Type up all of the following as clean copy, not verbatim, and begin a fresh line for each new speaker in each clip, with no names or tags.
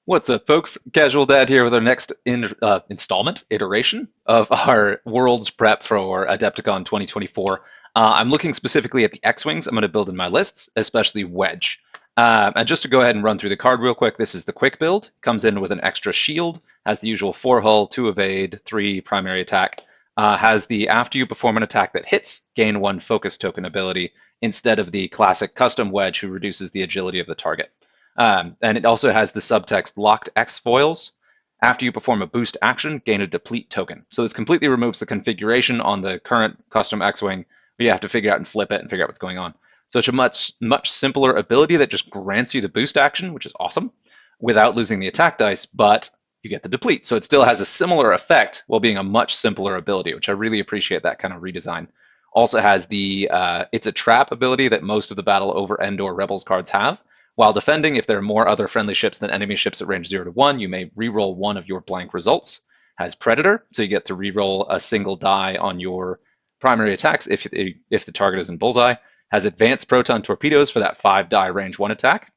What's up, folks? Casual Dad here with our next installment, iteration of our Worlds Prep for Adepticon 2024. I'm looking specifically at the X-Wings I'm going to build in my lists, especially Wedge. And just to go ahead and run through the card real quick, this is the quick build. Comes in with an extra shield, has the usual 4 hull, 2 evade, 3 primary attack. Has the after you perform an attack that hits, gain 1 focus token ability, instead of the classic custom Wedge who reduces the agility of the target. And it also has the subtext locked X foils. After you perform a boost action, gain a deplete token. So this completely removes the configuration on the current custom X-Wing. You have to figure out and flip it and figure out what's going on. So it's a much simpler ability that just grants you the boost action, which is awesome, without losing the attack dice, but you get the deplete. So it still has a similar effect while being a much simpler ability, which I really appreciate that kind of redesign. Also has the it's a trap ability that most of the Battle over Endor Rebels cards have. While defending, if there are more other friendly ships than enemy ships at range 0 to 1, you may reroll one of your blank results. Has Predator, so you get to reroll a single die on your primary attacks if the target is in bullseye. Has advanced proton torpedoes for that 5-die range 1 attack.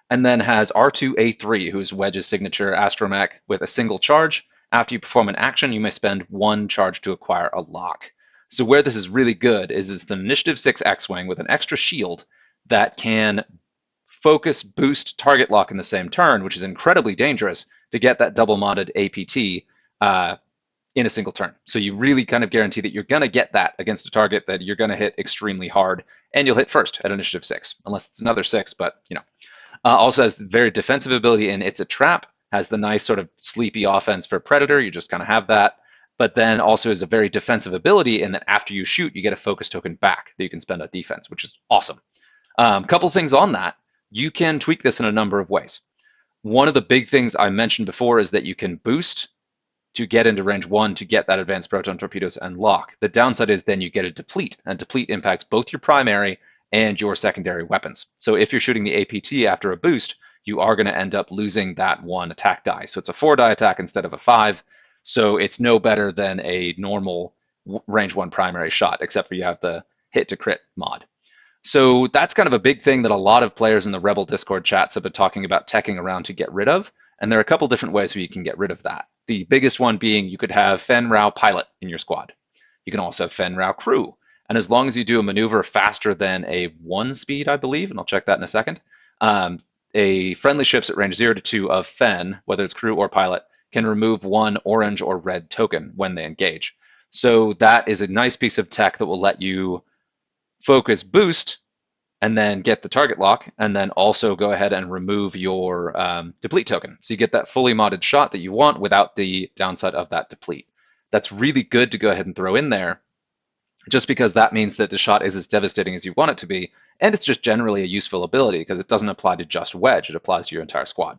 And then has R2A3, who's Wedge's signature astromech with a single charge. After you perform an action, you may spend 1 charge to acquire a lock. So where this is really good is it's an Initiative 6 X-Wing with an extra shield that can focus boost target lock in the same turn, which is incredibly dangerous to get that double modded APT in a single turn. So you really kind of guarantee that you're going to get that against a target that you're going to hit extremely hard, and you'll hit first at initiative 6, unless it's another 6, but you know. Also has very defensive ability, and it's a trap, has the nice sort of sleepy offense for Predator, you just kind of have that, but then also is a very defensive ability in that after you shoot, you get a focus token back that you can spend on defense, which is awesome. Couple things on that. You can tweak this in a number of ways. One of the big things I mentioned before is that you can boost to get into range 1 to get that advanced proton torpedoes and lock. The downside is then you get a deplete, and deplete impacts both your primary and your secondary weapons. So if you're shooting the APT after a boost, you are going to end up losing that 1 attack die. So it's a 4-die attack instead of a 5. So it's no better than a normal range 1 primary shot, except for you have the hit to crit mod. So that's kind of a big thing that a lot of players in the Rebel Discord chats have been talking about teching around to get rid of. And there are a couple different ways where you can get rid of that. The biggest one being you could have Fen Rao pilot in your squad. You can also have Fen Rao crew. And as long as you do a maneuver faster than a 1 speed, I believe, and I'll check that in a second, a friendly ships at range 0 to 2 of Fen, whether it's crew or pilot, can remove 1 orange or red token when they engage. So that is a nice piece of tech that will let you focus boost and then get the target lock, and then also go ahead and remove your deplete token. So you get that fully modded shot that you want without the downside of that deplete. That's really good to go ahead and throw in there, just because that means that the shot is as devastating as you want it to be, and it's just generally a useful ability because it doesn't apply to just Wedge, it applies to your entire squad.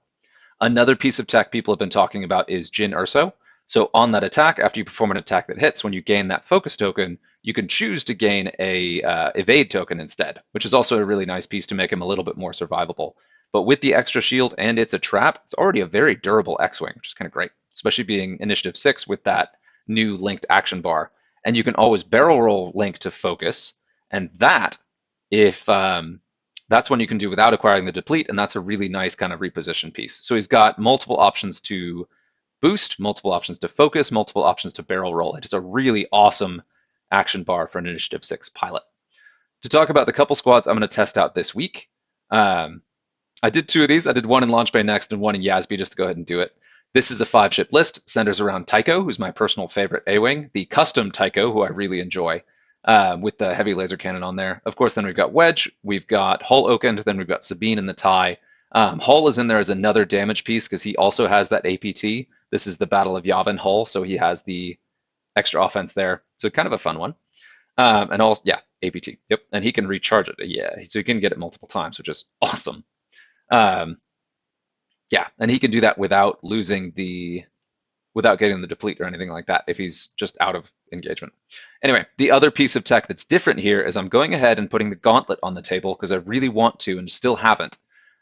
Another piece of tech people have been talking about is Jyn Erso. So on that attack, after you perform an attack that hits, when you gain that focus token, you can choose to gain a evade token instead, which is also a really nice piece to make him a little bit more survivable. But with the extra shield and it's a trap, it's already a very durable X-Wing, which is kind of great, especially being Initiative 6 with that new linked action bar. And you can always barrel roll link to focus, and that, if that's one you can do without acquiring the deplete, and that's a really nice kind of reposition piece. So he's got multiple options to boost, multiple options to focus, multiple options to barrel roll. It's a really awesome action bar for an Initiative 6 pilot. To talk about the couple squads I'm going to test out this week, I did 2 of these. I did one in Launch Bay next and one in Yasby just to go ahead and do it. This is a 5-ship list, centers around Tycho, who's my personal favorite A-Wing, the custom Tycho, who I really enjoy, with the heavy laser cannon on there. Of course, then we've got Wedge, we've got Hull Oakend, then we've got Sabine and the TIE. Hull is in there as another damage piece because he also has that APT. This is the Battle of Yavin Hull, so he has the extra offense there. So kind of a fun one. And also, yeah, APT. Yep, and he can recharge it. Yeah, so he can get it multiple times, which is awesome. Yeah, and he can do that without getting the deplete or anything like that if he's just out of engagement. Anyway, the other piece of tech that's different here is I'm going ahead and putting the gauntlet on the table because I really want to and still haven't.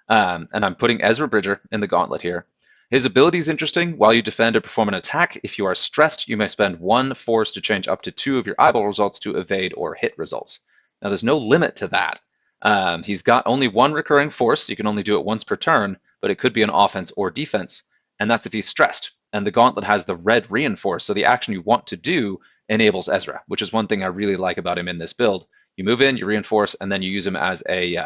And I'm putting Ezra Bridger in the gauntlet here. His ability is interesting. While you defend or perform an attack, if you are stressed, you may spend 1 force to change up to 2 of your eyeball results to evade or hit results. Now, there's no limit to that. He's got only 1 recurring force. You can only do it once per turn, but it could be an offense or defense, and that's if he's stressed. And the gauntlet has the red reinforce, so the action you want to do enables Ezra, which is one thing I really like about him in this build. You move in, you reinforce, and then you use him as a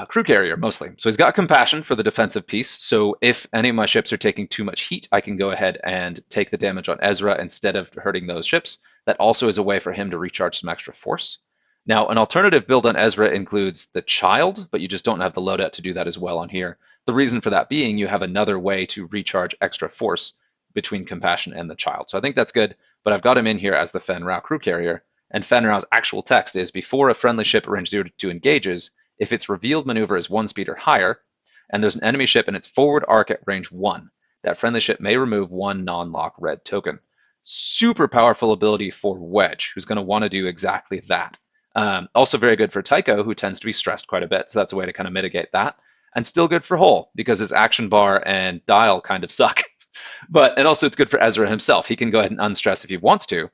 crew carrier mostly. So he's got compassion for the defensive piece. So if any of my ships are taking too much heat, I can go ahead and take the damage on Ezra instead of hurting those ships. That also is a way for him to recharge some extra force. Now, an alternative build on Ezra includes the Child, but you just don't have the loadout to do that as well on here. The reason for that being you have another way to recharge extra force between Compassion and the Child. So I think that's good, but I've got him in here as the Fen Rao crew carrier, and Fen Rao's actual text is, before a friendly ship at range 0 to 2 engages, if its revealed maneuver is 1 speed or higher, and there's an enemy ship in its forward arc at range 1, that friendly ship may remove 1 non-lock red token. Super powerful ability for Wedge, who's going to want to do exactly that. Also very good for Tycho, who tends to be stressed quite a bit, so that's a way to kind of mitigate that. And still good for Hole, because his action bar and dial kind of suck. And also it's good for Ezra himself. He can go ahead and unstress if he wants to.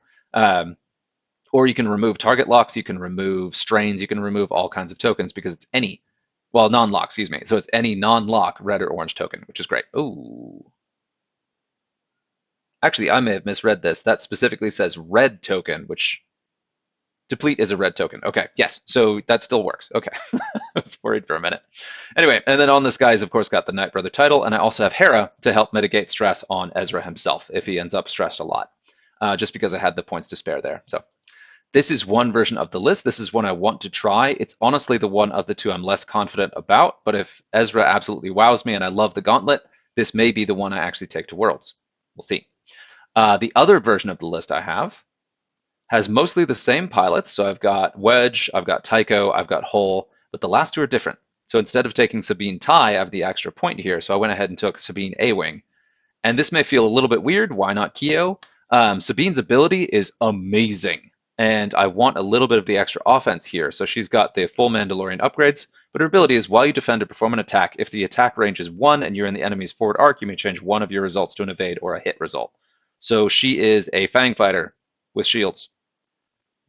Or you can remove target locks, you can remove strains, you can remove all kinds of tokens because it's any, well, non-lock, excuse me. So it's any non-lock red or orange token, which is great. Ooh. Actually, I may have misread this. That specifically says red token, which deplete is a red token. Okay, yes, so that still works. Okay, I was worried for a minute. Anyway, and then on this guy's, of course, got the Night Brother title, and I also have Hera to help mitigate stress on Ezra himself if he ends up stressed a lot, just because I had the points to spare there. So this is one version of the list. This is one I want to try. It's honestly the one of the two I'm less confident about, but if Ezra absolutely wows me and I love the gauntlet, this may be the one I actually take to Worlds. We'll see. The other version of the list I have has mostly the same pilots. So I've got Wedge, I've got Tycho, I've got Hole, but the last two are different. So instead of taking Sabine Tai, I have the extra point here. So I went ahead and took Sabine A-Wing. And this may feel a little bit weird. Why not Keo? Sabine's ability is amazing. And I want a little bit of the extra offense here. So she's got the full Mandalorian upgrades, but her ability is, while you defend or perform an attack, if the attack range is 1 and you're in the enemy's forward arc, you may change one of your results to an evade or a hit result. So she is a Fang fighter with shields.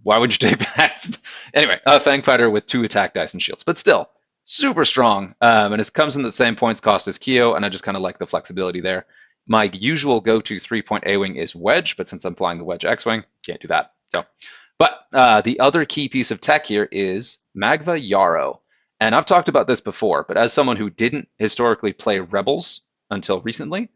Why would you take that? Anyway, a Fang fighter with 2 attack dice and shields, but still super strong. And it comes in the same points cost as Keo, and I just kind of like the flexibility there. My usual go-to 3-point A-Wing is Wedge, but since I'm flying the Wedge X-Wing, can't do that. But the other key piece of tech here is Magva Yarrow. And I've talked about this before, but as someone who didn't historically play Rebels until recently,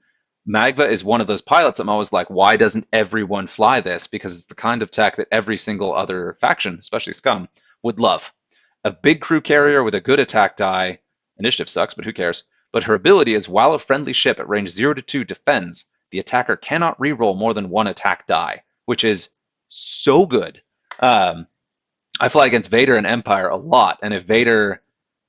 Magva is one of those pilots I'm always like, why doesn't everyone fly this? Because it's the kind of tech that every single other faction, especially Scum, would love. A big crew carrier with a good attack die. Initiative sucks, but who cares? But her ability is, while a friendly ship at range 0 to 2 defends, the attacker cannot reroll more than 1 attack die, which is so good. I fly against Vader and Empire a lot, and Vader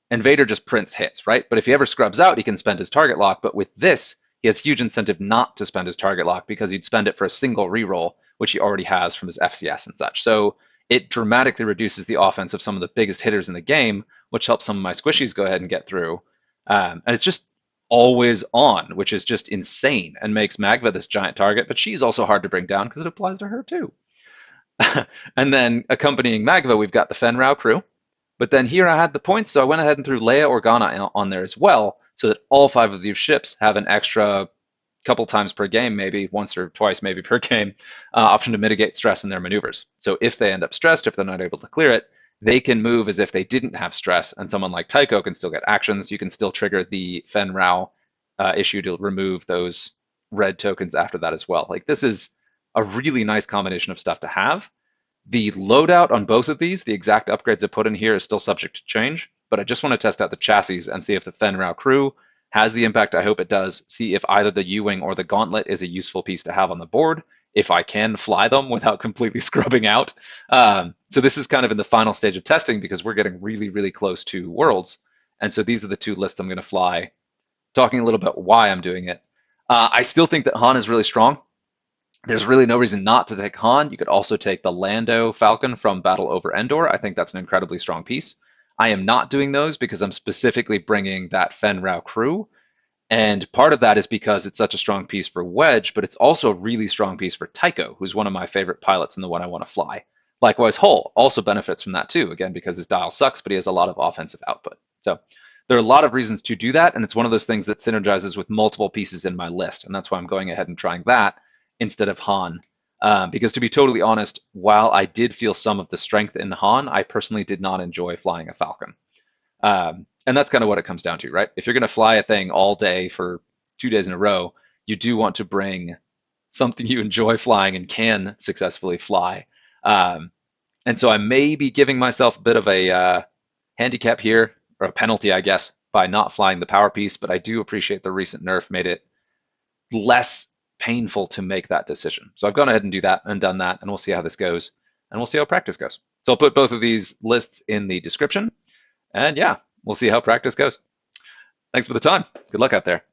just prints hits, right? But if he ever scrubs out, he can spend his target lock. But with this, he has huge incentive not to spend his target lock because he'd spend it for a single reroll, which he already has from his FCS and such. So it dramatically reduces the offense of some of the biggest hitters in the game, which helps some of my squishies go ahead and get through. And it's just always on, which is just insane and makes Magva this giant target. But she's also hard to bring down because it applies to her too. And then accompanying Magva, we've got the Fen Rao crew. But then here I had the points, so I went ahead and threw Leia Organa on there as well, so that all 5 of these ships have an extra couple times per game, maybe once or twice maybe per game, option to mitigate stress in their maneuvers. So if they end up stressed, if they're not able to clear it, they can move as if they didn't have stress, and someone like Tycho can still get actions. You can still trigger the Fen Rao issue to remove those red tokens after that as well. Like, this is a really nice combination of stuff to have. The loadout on both of these, the exact upgrades I put in here, is still subject to change, but I just want to test out the chassis and see if the Fen Rao crew has the impact I hope it does, see if either the U-Wing or the Gauntlet is a useful piece to have on the board, if I can fly them without completely scrubbing out. So this is kind of in the final stage of testing because we're getting really, really close to Worlds, and so these are the 2 lists I'm going to fly, talking a little bit why I'm doing it. I still think that Han is really strong. There's really no reason not to take Han. You could also take the Lando Falcon from Battle over Endor. I think that's an incredibly strong piece. I am not doing those because I'm specifically bringing that Fen Rao crew. And part of that is because it's such a strong piece for Wedge, but it's also a really strong piece for Tycho, who's one of my favorite pilots and the one I want to fly. Likewise, Hull also benefits from that too, again, because his dial sucks, but he has a lot of offensive output. So there are a lot of reasons to do that, and it's one of those things that synergizes with multiple pieces in my list, and that's why I'm going ahead and trying that instead of Han. Because to be totally honest, while I did feel some of the strength in Han, I personally did not enjoy flying a Falcon. And that's kind of what it comes down to, right? If you're going to fly a thing all day for 2 days in a row, you do want to bring something you enjoy flying and can successfully fly. Um, and so I may be giving myself a bit of a handicap here, or a penalty, I guess, by not flying the power piece. But I do appreciate the recent nerf made it less painful to make that decision. So I've gone ahead and do that and done that, and we'll see how this goes, and we'll see how practice goes. So I'll put both of these lists in the description, and yeah, we'll see how practice goes. Thanks for the time. Good luck out there.